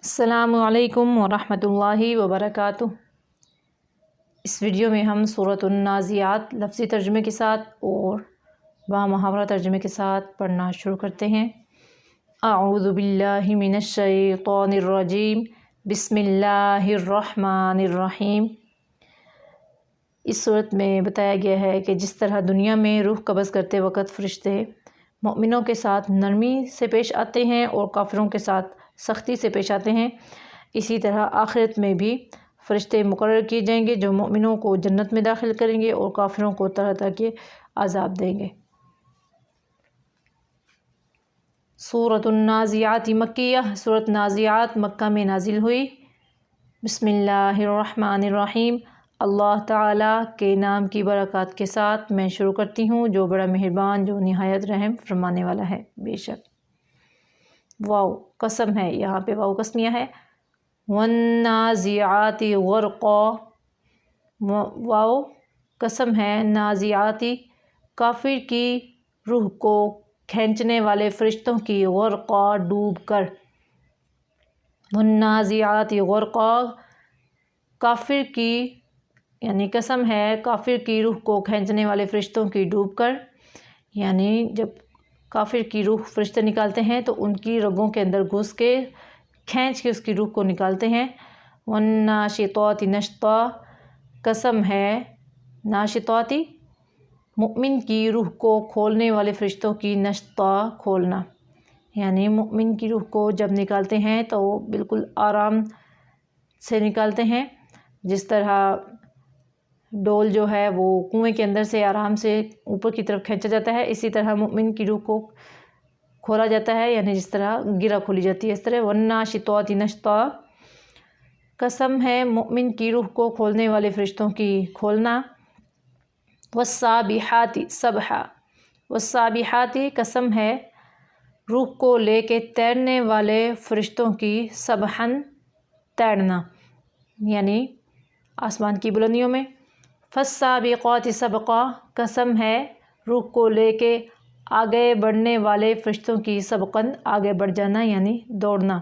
السلام علیکم ورحمۃ اللہ وبرکاتہ۔ اس ویڈیو میں ہم سورۃ النازعات لفظی ترجمے کے ساتھ اور محاورہ ترجمے کے ساتھ پڑھنا شروع کرتے ہیں۔ اعوذ باللہ من الشیطان الرجیم، بسم اللہ الرحمن الرحیم۔ اس صورت میں بتایا گیا ہے کہ جس طرح دنیا میں روح قبض کرتے وقت فرشتے مومنوں کے ساتھ نرمی سے پیش آتے ہیں اور کافروں کے ساتھ سختی سے پیش آتے ہیں، اسی طرح آخرت میں بھی فرشتے مقرر کیے جائیں گے جو مومنوں کو جنت میں داخل کریں گے اور کافروں کو طرح طرح کے عذاب دیں گے۔ سورۃ النازعات مکیہ، سورۃ نازعات مکہ میں نازل ہوئی۔ بسم اللہ الرحمن الرحیم، اللہ تعالیٰ کے نام کی برکات کے ساتھ میں شروع کرتی ہوں جو بڑا مہربان، جو نہایت رحم فرمانے والا ہے۔ بے شک واو قسم ہے، یہاں پہ واو قسمیہ ہے۔ والنازعات غرقا، واو قسم ہے نازعاتی کافر کی روح کو کھینچنے والے فرشتوں کی، غرقا ڈوب کر۔ والنازعات غرقا، کافر کی یعنی قسم ہے کافر کی روح کو کھینچنے والے فرشتوں کی ڈوب کر، یعنی جب کافر کی روح فرشتے نکالتے ہیں تو ان کی رگوں کے اندر گھس کے کھینچ کے اس کی روح کو نکالتے ہیں۔ والناشطات نشطا، قسم ہے ناشطاتی مؤمن کی روح کو کھولنے والے فرشتوں کی، نشطا کھولنا، یعنی مؤمن کی روح کو جب نکالتے ہیں تو وہ بالکل آرام سے نکالتے ہیں، جس طرح ڈول جو ہے وہ کنویں کے اندر سے آرام سے اوپر کی طرف کھینچا جاتا ہے، اسی طرح مومن کی روح کو کھولا جاتا ہے، یعنی جس طرح گرہ کھولی جاتی ہے اس طرح۔ والناشطات نشطا، قسم ہے مومن کی روح کو کھولنے والے فرشتوں کی، کھولنا۔ والسابحات سبحا، والسابحات قسم ہے روح کو لے کے تیرنے والے فرشتوں کی، سبحن تیرنا، یعنی آسمان کی بلندیوں میں۔ فالسابقات سبقا، قسم ہے روح کو لے کے آگے بڑھنے والے فرشتوں کی، سبقاً آگے بڑھ جانا یعنی دوڑنا۔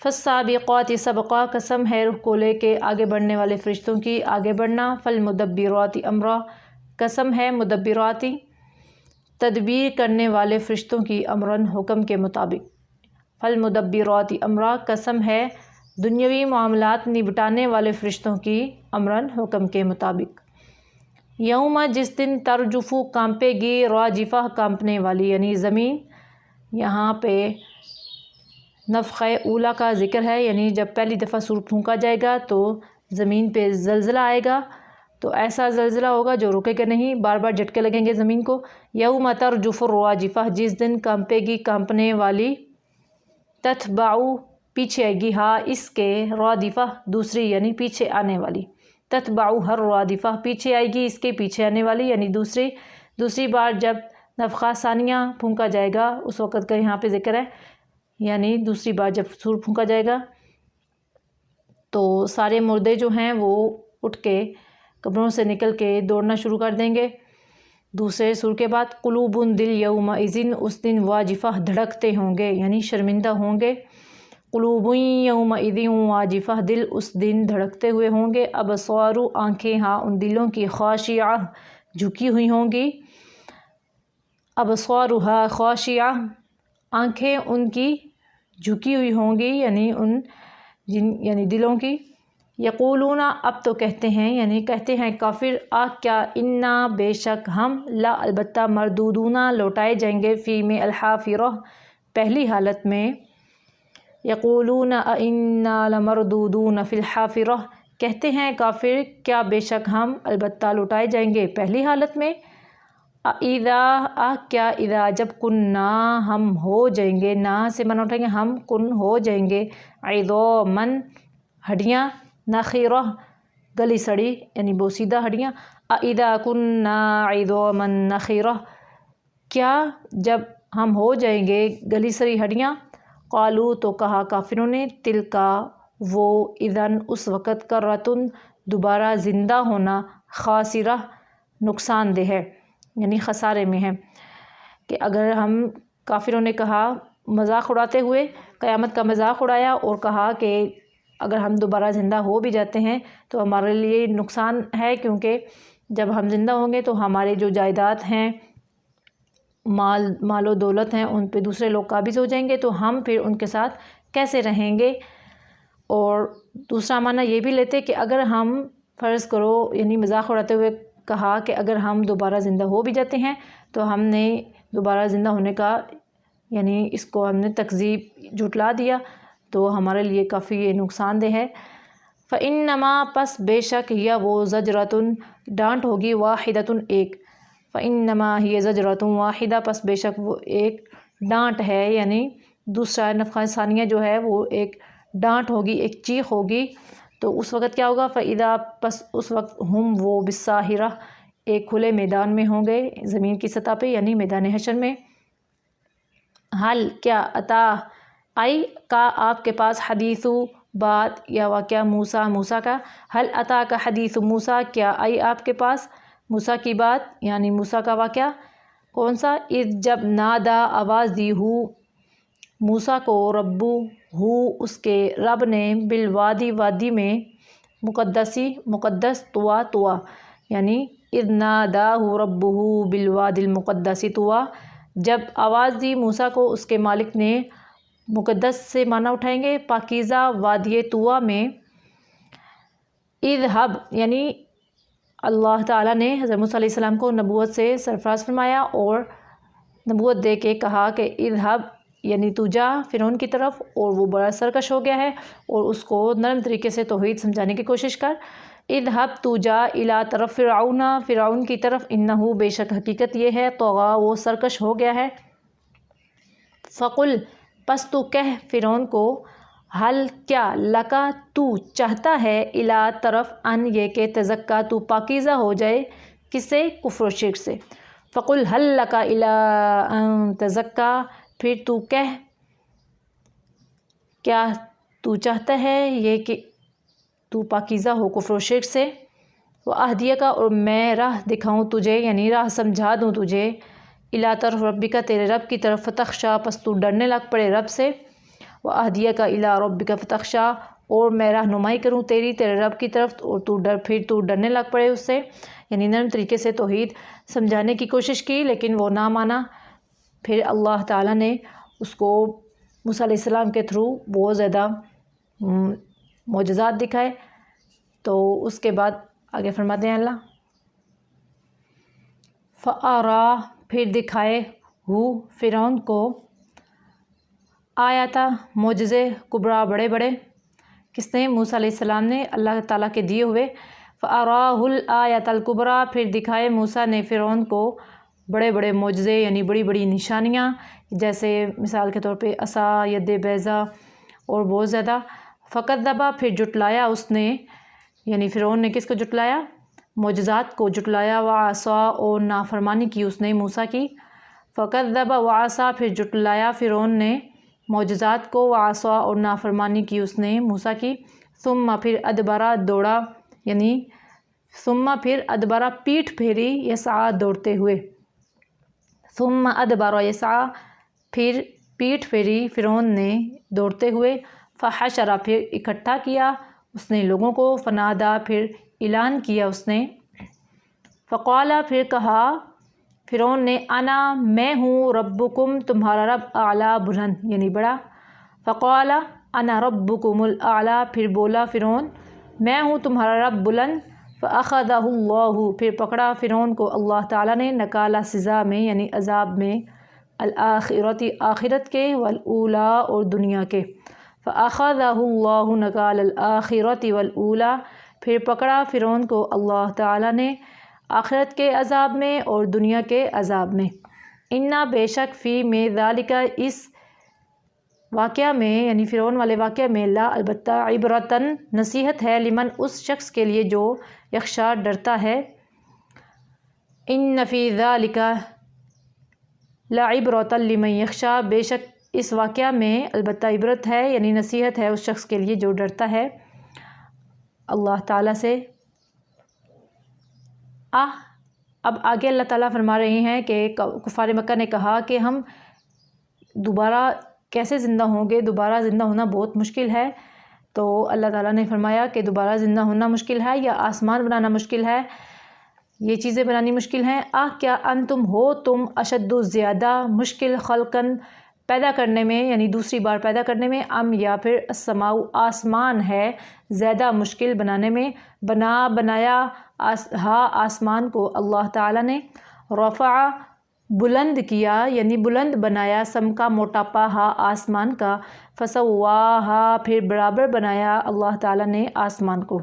فالسابقات سبقا، قسم ہے روح کو لے کے آگے بڑھنے والے فرشتوں کی، آگے بڑھنا۔ فالمدبرات امرا، قسم ہے مدبراتی تدبیر کرنے والے فرشتوں کی، امراً حکم کے مطابق۔ فالمدبرات امرا، قسم ہے دنیاوی معاملات نبٹانے والے فرشتوں کی، امراً حکم کے مطابق۔ یوم، جس دن ترجف کانپے گی، راجفہ کانپنے والی یعنی زمین، یہاں پہ نفخہ اولیٰ کا ذکر ہے، یعنی جب پہلی دفعہ سور پھونکا جائے گا تو زمین پہ زلزلہ آئے گا، تو ایسا زلزلہ ہوگا جو رکے گا نہیں، بار بار جھٹکے لگیں گے زمین کو۔ یوم ترجف الراجفہ، جس دن کانپے گی کانپنے والی، تتبعو پیچھے آئے گی، ہاں اس کے، رادفہ دوسری یعنی پیچھے آنے والی، تتبعو ہر رادفہ پیچھے آئے گی اس کے پیچھے آنے والی، یعنی دوسری بار جب نفخہ ثانیہ پھونکا جائے گا اس وقت کا یہاں پہ ذکر ہے، یعنی دوسری بار جب سور پھونکا جائے گا تو سارے مردے جو ہیں وہ اٹھ کے قبروں سے نکل کے دوڑنا شروع کر دیں گے دوسرے سور کے بعد۔ قلوب دل یومئذ، اس دن واجفہ دھڑکتے ہوں گے یعنی شرمندہ ہوں گے۔ قلوب یومئذ واجفہ، دل اس دن دھڑکتے ہوئے ہوں گے۔ ابصار آنکھیں، ہاں ان دلوں کی، خاشعہ جھکی ہوئی ہوں گی۔ ابصارها خاشعہ، آنکھیں ان کی جھکی ہوئی ہوں گی یعنی دلوں کی۔ یقولون، اب تو کہتے ہیں یعنی کہتے ہیں کافر، کیا، انا بے شک ہم، لا البتہ، مردودون لوٹائے جائیں گے، فی میں الحافرہ پہلی حالت میں۔ یقولون انا لمردودون فی الحافرہ، کہتے ہیں کافر کیا بے شک ہم البتہ لوٹائے جائیں گے پہلی حالت میں۔ کیا، اذا جب، کننا ہم ہو جائیں گے، نا سے من اٹھائیں گے، ہم کن ہو جائیں گے، عظامن ہڈیاں، نخرہ گلی سڑی یعنی بوسیدہ ہڈیاں۔ اذا کننا عظاما نخرہ، کیا جب ہم ہو جائیں گے گلی سڑی ہڈیاں۔ قالو، تو کہا کافروں نے، تلکا وہ، اذن اس وقت، کرۃ دوبارہ زندہ ہونا، خاسرہ نقصان دہ ہے یعنی خسارے میں ہے، کہ اگر ہم، کافروں نے کہا مذاق اڑاتے ہوئے، قیامت کا مذاق اڑایا اور کہا کہ اگر ہم دوبارہ زندہ ہو بھی جاتے ہیں تو ہمارے لیے نقصان ہے، کیونکہ جب ہم زندہ ہوں گے تو ہمارے جو جائیداد ہیں، مال و دولت ہیں، ان پہ دوسرے لوگ قابض ہو جائیں گے، تو ہم پھر ان کے ساتھ کیسے رہیں گے۔ اور دوسرا معنی یہ بھی لیتے کہ اگر ہم فرض کرو، یعنی مذاق اڑاتے ہوئے کہا کہ اگر ہم دوبارہ زندہ ہو بھی جاتے ہیں تو ہم نے دوبارہ زندہ ہونے کا، یعنی اس کو ہم نے تکذیب جھٹلا دیا تو ہمارے لیے کافی یہ نقصان دہ ہے۔ فَإِنَّمَا پس بے شک یا وہ زجرتن ڈانٹ ہوگی، واحدتن ایک، فَإِنَّمَا ہی زجرتن واحدہ پس بے شک وہ ایک ڈانٹ ہے، یعنی دوسرا نفخہ ثانیہ جو ہے وہ ایک ڈانٹ ہوگی، ایک چیخ ہوگی۔ تو اس وقت کیا ہوگا؟ فَإِذَا پس اس وقت ہم وہ بالساہرہ ایک کھلے میدان میں ہوں گے، زمین کی سطح پہ، یعنی میدان حشر میں۔ حل کیا عطا آئی کا آپ کے پاس حدیث بات یا واقعہ موسیٰ کا، حل عطا کا حدیث موسیٰ کیا آئی آپ کے پاس موسیٰ کی بات، یعنی موسیٰ کا واقعہ کون سا؟ اذ جب نادا آواز دی ہو موسیٰ کو ربو ہو اس کے رب نے بالوادی وادی میں مقدس طوا، یعنی اذ ناداہ ربہ بالوادی المقدس طوا، جب آواز دی موسیٰ کو اس کے مالک نے، مقدس سے معنی اٹھائیں گے پاکیزہ وادی طوا میں، اذہب یعنی اللہ تعالیٰ نے حضرت موسیٰ علیہ السلام کو نبوت سے سرفراز فرمایا اور نبوت دے کے کہا کہ اذہب یعنی تو جا فرعون کی طرف، اور وہ بڑا سرکش ہو گیا ہے، اور اس کو نرم طریقے سے توحید سمجھانے کی کوشش کر۔ اذہب تو جا الی طرف فرعون کی طرف، انہو بے شک حقیقت یہ ہے، طغی وہ سرکش ہو گیا ہے۔ فقل پس تو کہہ فرعون کو، حل کیا لکا تو چاہتا ہے، الی طرف ان یہ کہ تزکا تو پاکیزہ ہو جائے، کس سے؟ کفر و شرک سے۔ فقل حل لکا الی ان تزکا پھر تو کہہ کیا تو چاہتا ہے یہ کہ تو پاکیزہ ہو کفر و شرک سے۔ وَأَهْدِيَكَ اور میں راہ دکھاؤں تجھے، یعنی راہ سمجھا دوں تجھے، الی طرف ربک تیرے رب کی طرف، فتخشا پس تو ڈرنے لگ پڑے رب سے۔ وَأَهْدِيَكَ الی ربک فتخشا اور میں رہنمائی کروں تیرے رب کی طرف، اور تو ڈرنے لگ پڑے اس سے، یعنی نرم طریقے سے توحید سمجھانے کی کوشش کی لیکن وہ نہ مانا۔ پھر اللہ تعالیٰ نے اس کو موسیٰ علیہ السلام کے تھرو بہت زیادہ معجزات دکھائے۔ تو اس کے بعد آگے فرماتے ہیں اللہ، فَأَرَا پھر دکھائے ہو فرعون کو، آیاتا معجزے کبریٰ بڑے بڑے، کس نے؟ موسیٰ علیہ السلام نے اللہ تعالیٰ کے دیے ہوئے۔ فَأَرَاهُ الْآيَةَ الْكُبْرَىٰ پھر دکھائے موسیٰ نے فرعون کو بڑے بڑے معجزے، یعنی بڑی بڑی نشانیاں، جیسے مثال کے طور پہ عصا، ید بیضا اور بہت زیادہ۔ فَكَذَّبَ پھر جھٹلایا اس نے، یعنی فرعون نے کس کو جھٹلایا؟ معجزات کو جھٹلایا، وَعَصَىٰ اور نافرمانی کی اس نے موسیٰ کی۔ فَكَذَّبَ وَعَصَىٰ پھر جھٹلایا فرعون نے معجزات کو، وَعَصَىٰ اور نافرمانی کی اس نے موسیٰ کی۔ ثُمَّ پھر ادبرا دوڑا، یعنی ثُمَّ پھر ادبرا پیٹھ پھیری، یسعیٰ دوڑتے ہوئے۔ ثُمَّ ادبر یسعیٰ پھر پیٹھ پھیری فرعون نے دوڑتے ہوئے۔ فحشر پھر اکٹھا کیا اس نے لوگوں کو، فنادا پھر اعلان کیا اس نے۔ فقال پھر کہا فرعون نے، انا میں ہوں ربکم تمہارا رب، اعلیٰ بلند یعنی بڑا۔ فقال انا ربکم الاعلیٰ پھر بولا فرعون میں ہوں تمہارا رب بلند۔ فاخذہ اللہ پھر پکڑا فرعون کو اللہ تعالیٰ نے، نکالا سزا میں یعنی عذاب میں، الآخرتی آخرت کے، والاولیٰ اور دنیا کے۔ فاخذہ اللہ نکال الآخرتی والاولیٰ پھر پکڑا فرعون کو اللہ تعالیٰ نے آخرت کے عذاب میں اور دنیا کے عذاب میں۔ انا بے شک فی میں ذالک اس واقعہ میں، یعنی فرعون والے واقعہ میں، لا البتہ عبرتاً نصیحت ہے، لمن اس شخص کے لیے جو یخشا ڈرتا ہے۔ ان فی ذالک لعبرۃ لمن یخشا بے شک اس واقعہ میں البتہ عبرت ہے، یعنی نصیحت ہے اس شخص کے لیے جو ڈرتا ہے اللہ تعالیٰ سے۔ اب آگے اللہ تعالیٰ فرما رہے ہیں کہ کفار مکہ نے کہا کہ ہم دوبارہ کیسے زندہ ہوں گے؟ دوبارہ زندہ ہونا بہت مشکل ہے۔ تو اللہ تعالیٰ نے فرمایا کہ دوبارہ زندہ ہونا مشکل ہے یا آسمان بنانا مشکل ہے، یہ چیزیں بنانی مشکل ہیں۔ کیا انتم ہو تم اشد و زیادہ مشکل خلقن پیدا کرنے میں، یعنی دوسری بار پیدا کرنے میں، یا پھر السماء آسمان ہے زیادہ مشکل بنانے میں، بنایا آسمان کو اللہ تعالیٰ نے، رفع بلند کیا یعنی بلند بنایا، سمکا موٹاپا آسمان کا، فسواہا پھر برابر بنایا اللہ تعالیٰ نے آسمان کو،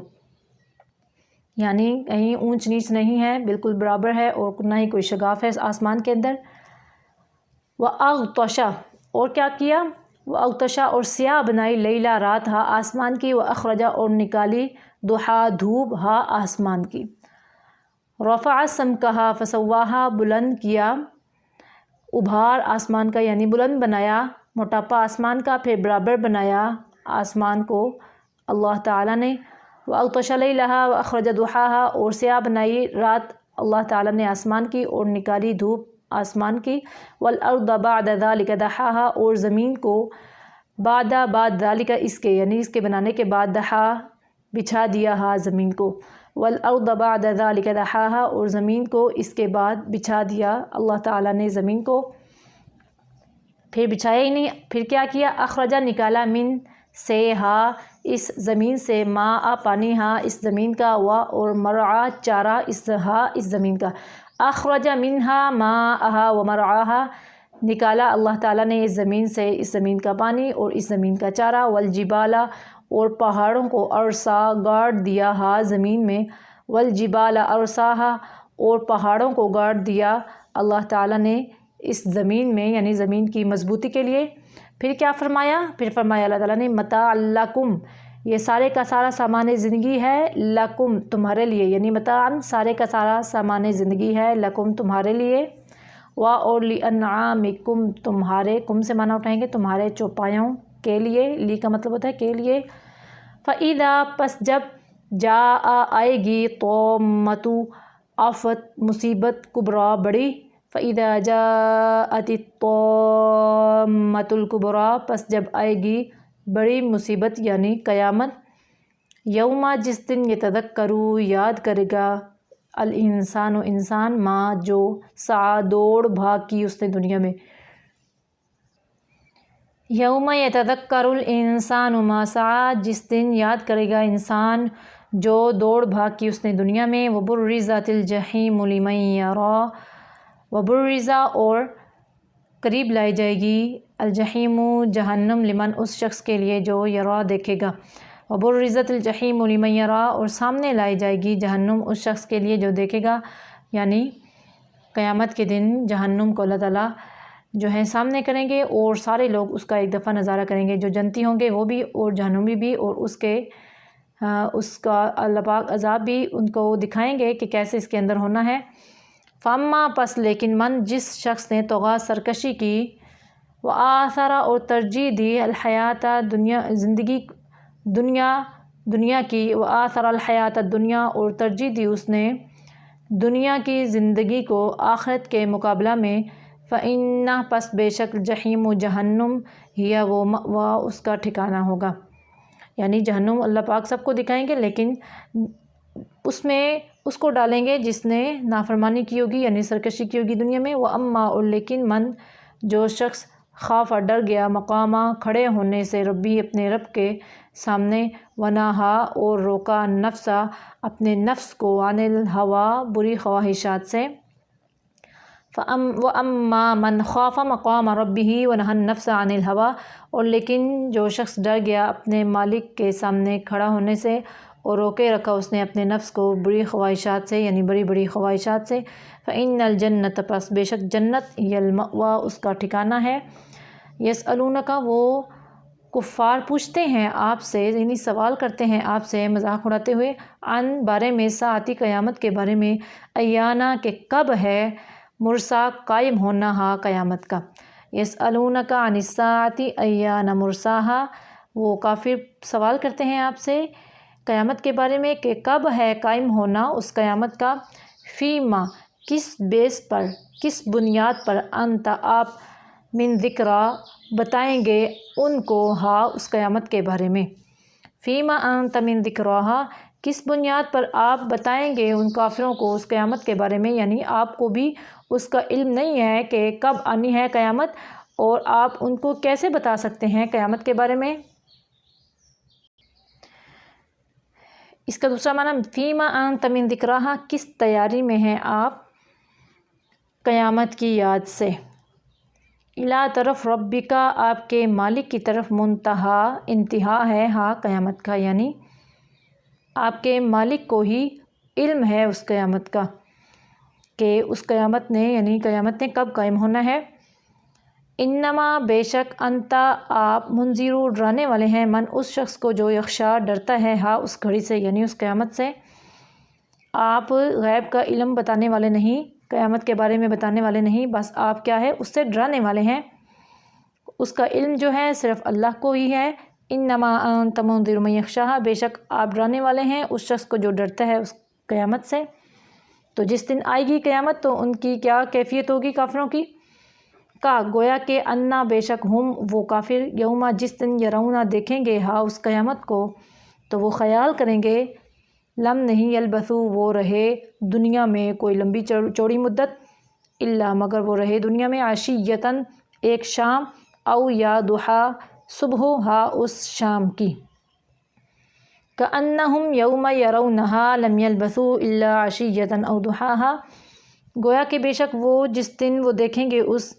یعنی کہیں اونچ نیچ نہیں ہے، بالکل برابر ہے اور نہ ہی کوئی شگاف ہے آسمان کے اندر۔ وَأَغْطَشَ اور کیا کیا؟ وَأَغْطَشَ اور سیاہ بنائی لیلا رات آسمان کی، وَأَخْرَجَ اور نکالی ضحیٰ دھوپ آسمان کی، رفع سمکہا فسواہا بلند کیا، ابھار آسمان کا یعنی بلند بنایا، موٹاپا آسمان کا، پھر برابر بنایا آسمان کو اللہ تعالیٰ نے۔ وَأَغْطَشَ لَيْلَهَا وَأَخْرَجَ ضُحَاهَا اور سیاہ بنائی رات اللہ تعالیٰ نے آسمان کی اور نکالی دھوپ آسمان کی۔ وَالْأَرْضَ بَعْدَ ذَلِكَ دَحَاهَا اور زمین کو بعد ذَلِكَ اس کے یعنی اس کے بنانے کے بعد دحا بچھا دیا زمین کو۔ وَالْأَرْضَ بَعْدَ ذَلِكَ دَحَاهَا اور زمین کو اس کے بعد بچھا دیا اللہ تعالیٰ نے زمین کو، پھر بچھایا ہی نہیں، پھر کیا کیا؟ اخرجا نکالا من سے اس زمین سے، ماء پانی اس زمین کا، اور مرعا چارہ اس زمین کا، اخرج منہا ماءہا ومرعاہا نکالا اللہ تعالیٰ نے اس زمین سے اس زمین کا پانی اور اس زمین کا چارہ، والجبال اور پہاڑوں کو ارسا گاڑ دیا زمین میں، والجبال ارساہا اور پہاڑوں کو گاڑ دیا اللہ تعالیٰ نے اس زمین میں یعنی زمین کی مضبوطی کے لیے۔ پھر کیا فرمایا؟ پھر فرمایا اللہ تعالیٰ نے متاع لکم یہ سارے کا سارا سامان زندگی ہے، لکم تمہارے لیے، یعنی متاعن سارے کا سارا سامان زندگی ہے، لکم تمہارے لیے، اور لانعامکم تمہارے، کم سے معنی اٹھائیں گے تمہارے چوپایوں کے لیے، لی کا مطلب ہوتا ہے کے لیے۔ فَإِذَا پس جب جاء آئے گی طامۃ آفت مصیبت کبریٰ بڑی، فَإِذَا جَاءَتِ الطَّامَّةُ الْكُبْرَىٰ پس جب آئے گی بڑی مصیبت یعنی قیامت، یوما جس دن یتذکروا یاد کرے گا الانسان انسان ما جو سعی دوڑ بھاگ کی اس نے دنیا میں، یوم یتذکر الانسان ما سعی جس دن یاد کرے گا انسان جو دوڑ بھاگ کی اس نے دنیا میں، وبرزت الجحیم لمن یریٰ وبرزا اور قریب لائی جائے گی الجحیم جہنم لمن اس شخص کے لیے جو یرا دیکھے گا، وبرزت الجحیم لمن یریٰ اور سامنے لائی جائے گی جہنم اس شخص کے لیے جو دیکھے گا، یعنی قیامت کے دن جہنم کو اللہ تعالیٰ جو ہے سامنے کریں گے اور سارے لوگ اس کا ایک دفعہ نظارہ کریں گے، جو جنتی ہوں گے وہ بھی اور جہنمی بھی، اور اس کا اللہ پاک عذاب بھی ان کو دکھائیں گے کہ کیسے اس کے اندر ہونا ہے۔ فاما پس لیکن من جس شخص نے طغیٰ سرکشی کی، وآثر اور ترجیح دی الحیات دنیا کی، وآثر الحیات الدنیا اور ترجیح دی اس نے دنیا کی زندگی کو آخرت کے مقابلہ میں، فإنہ پس بے شک جحیم جہنم ہی وہ مأویٰ اس کا ٹھکانہ ہوگا، یعنی جہنم اللہ پاک سب کو دکھائیں گے لیکن اس میں اس کو ڈالیں گے جس نے نافرمانی کی ہوگی یعنی سرکشی کی ہوگی دنیا میں۔ وَأَمَّا اور لیکن من جو شخص خاف ڈر گیا مقامہ کھڑے ہونے سے ربی اپنے رب کے سامنے، ونہا اور روکا نفسا اپنے نفس کو، عن الہویٰ بری خواہشات سے، وَأَمَّا مَنْ خَافَ مَقَامَ رَبِّهِ وَنَهَى النَّفْسَ عَنِ الْهَوَىٰ اور لیکن جو شخص ڈر گیا اپنے مالک کے سامنے کھڑا ہونے سے اور روکے رکھا اس نے اپنے نفس کو بری خواہشات سے یعنی بڑی بڑی خواہشات سے، فَإِنَّ الْجَنَّةَ پس بے شک جنت ہی المأویٰ اس کا ٹھکانہ ہے۔ یسألونک وہ کفار پوچھتے ہیں آپ سے یعنی سوال کرتے ہیں آپ سے مذاق اڑاتے ہوئے، عن بارے میں، ساعتی قیامت کے بارے میں، ایانا کہ کب ہے، مرسا قائم ہونا قیامت کا۔ یسألونک عن الساعۃ ایان مرساہا وہ کافر سوال کرتے ہیں آپ سے قیامت کے بارے میں کہ کب ہے قائم ہونا اس قیامت کا، فیما کس بیس پر، کس بنیاد پر، انت آپ، من ذکرا بتائیں گے ان کو ہاں اس قیامت کے بارے میں، فیما انت من ذکراہا کس بنیاد پر آپ بتائیں گے ان کافروں کو اس قیامت کے بارے میں، یعنی آپ کو بھی اس کا علم نہیں ہے کہ کب آنی ہے قیامت، اور آپ ان کو کیسے بتا سکتے ہیں قیامت کے بارے میں۔ اس کا دوسرا معنی فیما انت من ذکراہا کس تیاری میں ہیں آپ قیامت کی یاد سے، الا طرف ربکا آپ کے مالک کی طرف منتہا انتہا ہے ہاں قیامت کا، یعنی آپ کے مالک کو ہی علم ہے اس قیامت کا کہ اس قیامت نے یعنی قیامت نے کب قائم ہونا ہے۔ انما بے شک انتا آپ منذر ڈرانے والے ہیں من اس شخص کو جو یخشا ڈرتا ہے ہاں اس گھڑی سے یعنی اس قیامت سے، آپ غیب کا علم بتانے والے نہیں، قیامت کے بارے میں بتانے والے نہیں، بس آپ کیا ہے اس سے ڈرانے والے ہیں، اس کا علم جو ہے صرف اللہ کو ہی ہے۔ انما انت منذر من یخشاہا بے شک آپ ڈرانے والے ہیں اس شخص کو جو ڈرتا ہے اس قیامت سے۔ تو جس دن آئے گی قیامت تو ان کی کیا کیفیت ہوگی کافروں کی، کا گویا کہ انا بے شک ہم وہ کافر یوما جس دن یرونا دیکھیں گے ہاں اس قیامت کو تو وہ خیال کریں گے لم نہیں یلبثو وہ رہے دنیا میں کوئی لمبی چوڑی مدت، الا مگر وہ رہے دنیا میں عشیتاً ایک شام، او یا ضحیٰ صبح ہاں اس شام کی، کأنہم یوم یرونہا لم یلبثوا الا عشیتاً او ضحیٰہا گویا کہ بے شک وہ جس دن وہ دیکھیں گے اس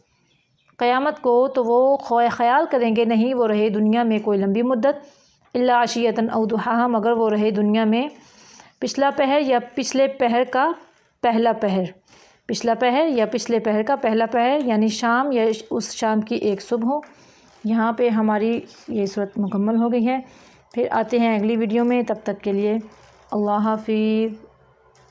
قیامت کو تو وہ خیال کریں گے نہیں وہ رہے دنیا میں کوئی لمبی مدت، الا عشیتاً او ضحیٰہا مگر وہ رہے دنیا میں پچھلا پہر یا پچھلے پہر کا پہلا پہر، پچھلا پہر یا پچھلے پہر کا پہلا پہر یعنی شام یا اس شام کی ایک صبح ہو۔ یہاں پہ ہماری یہ صورت مکمل ہو گئی ہے، پھر آتے ہیں اگلی ویڈیو میں، تب تک کے لیے اللہ حافظ۔